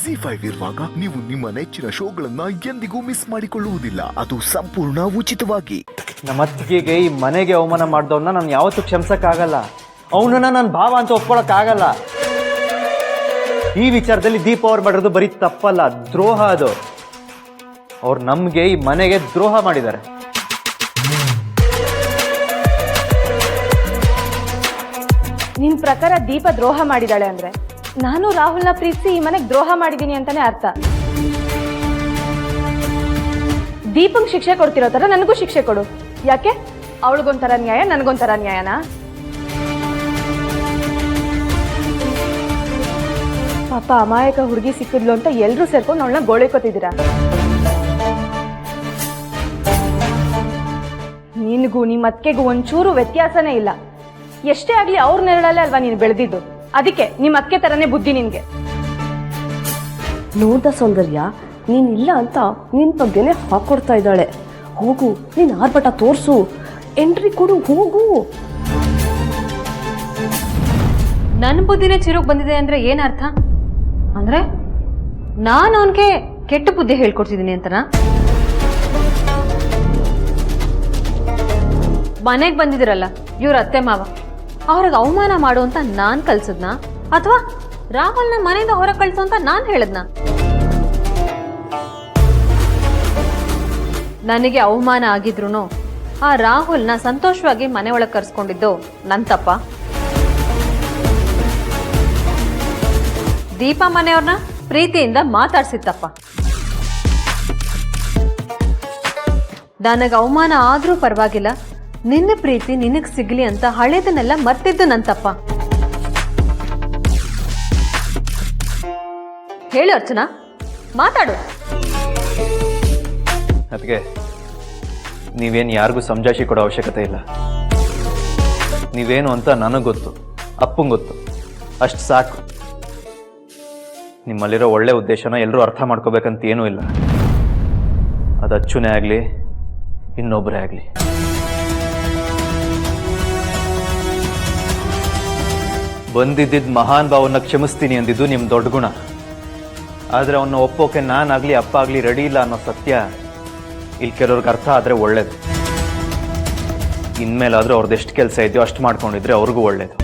ಜಿ5 ಇರುವಾಗ ನೀವು ನಿಮ್ಮ ನೆಚ್ಚಿನ ಶೋಗಳನ್ನ ಎಂದಿಗೂ ಮಿಸ್ ಮಾಡಿಕೊಳ್ಳುವುದಿಲ್ಲ. ಅದು ಸಂಪೂರ್ಣ ಉಚಿತವಾಗಿ. ನಮ್ಮತ್ತಿಗೆಗೆ ಈ ಮನೆಗೆ ಅವಮಾನ ಮಾಡಿದವನ್ನ ನಾನು ಯಾವತ್ತೂ ಕ್ಷಮಿಸಕ್ಕಾಗಲ್ಲ. ಅವನನ್ನ ನನ್ನ ಭಾವ ಅಂತ ಒಪ್ಕೊಳಕ್ಕಾಗಲ್ಲ. ಈ ವಿಚಾರದಲ್ಲಿ ದೀಪ ಅವ್ರು ಮಾಡಿರೋದು ಬರೀ ತಪ್ಪಲ್ಲ, ದ್ರೋಹ ಅದು. ಅವ್ರು ನಮ್ಗೆ ಈ ಮನೆಗೆ ದ್ರೋಹ ಮಾಡಿದ್ದಾರೆ. ನಿನ್ ಪ್ರಕಾರ ದೀಪ ದ್ರೋಹ ಮಾಡಿದಾಳೆ ಅಂದ್ರೆ ನಾನು ರಾಹುಲ್ನ ಪ್ರೀತಿಸಿ ಈ ಮನೆಗೆ ದ್ರೋಹ ಮಾಡಿದೀನಿ ಅಂತಾನೆ ಅರ್ಥ. ದೀಪಂಗ್ ಶಿಕ್ಷೆ ಕೊಡ್ತಿರೋ ತರ ನನಗೂ ಶಿಕ್ಷೆ ಕೊಡು. ಯಾಕೆ? ಅವಳಿಗೊಂಥರ ನ್ಯಾಯ, ನನಗೊಂಥರ ನ್ಯಾಯನಾ? ಪಾಪ ಅಮಾಯಕ ಹುಡುಗಿ ಸಿಕ್ಕಿದ್ಲು ಅಂತ ಎಲ್ರೂ ಸೇರ್ಕೊಂಡು ಅವಳನ್ನ ಗೋಳಿಕೋತಿದ್ದೀರಾ. ನಿನ್ಗೂ ನಿಮ್ಮ ಅತ್ತಿಗೆಗೂ ಒಂಚೂರು ವ್ಯತ್ಯಾಸನೇ ಇಲ್ಲ. ಎಷ್ಟೇ ಆಗ್ಲಿ ಅವ್ರ ನೆರಳಲ್ಲೇ ಅಲ್ವಾ ನೀನು ಬೆಳೆದಿದ್ದು. ಅದಕ್ಕೆ ನಿಮ್ಮ ಅಕ್ಕೆ ತರನೇ ಬುದ್ಧಿ ನಿನ್ಗೆ. ನೋಡ್ದ ಸೌಂದರ್ಯ, ನೀನ್ ಇಲ್ಲ ಅಂತ ನಿನ್ ಬಗ್ಗೆನೆ ಹಾಕೊಡ್ತಾ ಇದ್ದಾಳೆ. ಹೋಗು, ನೀನ್ ಆರ್ಭಟ ತೋರ್ಸು, ಎಂಟ್ರಿ ಕೊಡು, ಹೋಗು. ನನ್ನ ಬುದ್ಧಿನೇ ಚಿರುಗ್ ಬಂದಿದೆ ಅಂದ್ರೆ ಏನ್ ಅರ್ಥ? ಅಂದ್ರೆ ನಾನು ಅವನ್ಗೆ ಕೆಟ್ಟ ಬುದ್ಧಿ ಹೇಳ್ಕೊಡ್ತಿದ್ದೀನಿ ಅಂತನಾ? ಮನೆಗ್ ಬಂದಿದಿರಲ್ಲ ಇವ್ರ ಅತ್ತೆ ಮಾವ, ಅವ್ರಿಗೆ ಅವಮಾನ ಮಾಡು ಅಂತ ನಾನ್ ಕಲ್ಸದ್ನ ಅಥವಾ ರಾಹುಲ್ನ ಮನೆಯಿಂದ ಹೊರಗೆ ಕಳ್ಸು ಅಂತ ನಾನ್ ಹೇಳದ್ನ? ನನಗೆ ಅವಮಾನ ಆಗಿದ್ರು ಆ ರಾಹುಲ್ನ ಸಂತೋಷವಾಗಿ ಮನೆ ಒಳಗೆ ಕರ್ಸ್ಕೊಂಡಿದ್ದು ನನ್ ತಪ್ಪ? ದೀಪ ಮನೆಯವ್ರನ್ನ ಪ್ರೀತಿಯಿಂದ ಮಾತಾಡ್ಸಿತ್ತಪ್ಪ. ನನಗೆ ಅವಮಾನ ಆದ್ರೂ ಪರವಾಗಿಲ್ಲ, ನಿನ್ನ ಪ್ರೀತಿ ನಿನಗ್ ಸಿಗ್ಲಿ ಅಂತ ಹಳೇದನ್ನೆಲ್ಲ ಮರ್ತಿದ್ದು ನನ್ ತಪ್ಪ. ಹೇಳು ಅರ್ಚನಾ, ಮಾತಾಡು. ಅದಕ್ಕೆ ನೀವೇನು ಯಾರಿಗೂ ಸಮಜಾಯಿಷಿ ಕೊಡೋ ಅವಶ್ಯಕತೆ ಇಲ್ಲ. ನೀವೇನು ಅಂತ ನನಗೆ ಗೊತ್ತು, ಅಪ್ಪಂಗೆ ಗೊತ್ತು, ಅಷ್ಟು ಸಾಕು. ನಿಮ್ಮಲ್ಲಿರೋ ಒಳ್ಳೆ ಉದ್ದೇಶನ ಎಲ್ಲರೂ ಅರ್ಥ ಮಾಡ್ಕೋಬೇಕಂತ ಏನೂ ಇಲ್ಲ. ಅದು ಅಚ್ಚುನೇ ಆಗಲಿ, ಇನ್ನೊಬ್ಬರೇ ಆಗಲಿ. ಬಂದಿದ್ದ ಮಹಾನ್ ಭಾವನ್ನ ಕ್ಷಮಿಸ್ತೀನಿ ಅಂದಿದ್ದು ನಿಮ್ಮ ದೊಡ್ಡ ಗುಣ. ಆದರೆ ಅವನ್ನ ಒಪ್ಪೋಕೆ ನಾನಾಗಲಿ ಅಪ್ಪ ಆಗಲಿ ರೆಡಿ ಇಲ್ಲ ಅನ್ನೋ ಸತ್ಯ ಇಲ್ಲಿ ಕೆಲವ್ರಿಗೆ ಅರ್ಥ ಆದರೆ ಒಳ್ಳೇದು. ಇನ್ಮೇಲಾದರೂ ಅವ್ರದ್ದು ಎಷ್ಟು ಕೆಲಸ ಇದೆಯೋ ಅಷ್ಟು ಮಾಡ್ಕೊಂಡಿದ್ರೆ ಅವ್ರಿಗೂ ಒಳ್ಳೇದು.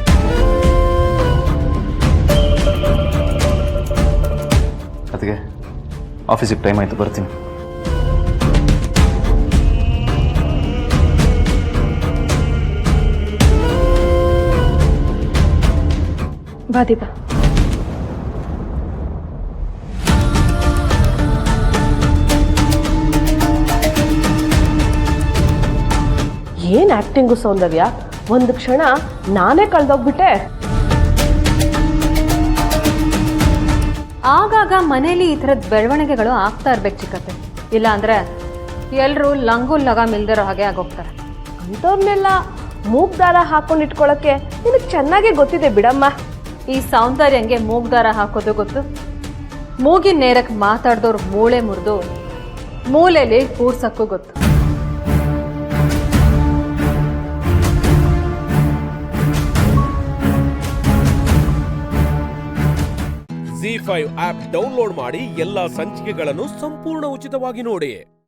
ಅದಕ್ಕೆ ಆಫೀಸಿಗೆ ಟೈಮ್ ಆಯಿತು, ಬರ್ತೀನಿ. ಬಾ ದೀಪ. ಏನ್ ಆಕ್ಟಿಂಗು ಸೌಂದರ್ಯ, ಒಂದು ಕ್ಷಣ ನಾನೇ ಕಳ್ದೋಗ್ಬಿಟ್ಟೆ. ಆಗಾಗ ಮನೇಲಿ ಈ ಥರದ ಬೆಳವಣಿಗೆಗಳು ಆಗ್ತಾ ಇರ್ಬೇಕು ಚಿಕ್ಕತ್ತೆ. ಇಲ್ಲ ಅಂದ್ರೆ ಎಲ್ರು ಲಂಗು ಲಗಾಮ್ ಇಲ್ದಿರೋ ಹಾಗೆ ಆಗೋಗ್ತಾರೆ. ಅಂಥವ್ರನ್ನೆಲ್ಲ ಮೂಗ್ ದಾರ ಹಾಕೊಂಡು ಇಟ್ಕೊಳಕ್ಕೆ ನಿನಗೆ ಚೆನ್ನಾಗೇ ಗೊತ್ತಿದೆ ಬಿಡಮ್ಮ. ಈ ಸೌಂದರ್ಯಂಗೆ ಮೂಗ್ದಾರ ಹಾಕೋದು ಗೊತ್ತು. ಮೂಗಿನ ನೇರಕ್ಕೆ ಮಾತಾಡ್ದವ್ರು ಮೂಳೆ ಮುರಿದು ಮೂಲೆಯಲ್ಲಿ ಕೂರ್ಸಕ್ಕೂ ಗೊತ್ತು. ಜಿ5 ಆಪ್ ಡೌನ್ಲೋಡ್ ಮಾಡಿ ಎಲ್ಲಾ ಸಂಚಿಕೆಗಳನ್ನು ಸಂಪೂರ್ಣ ಉಚಿತವಾಗಿ ನೋಡಿ.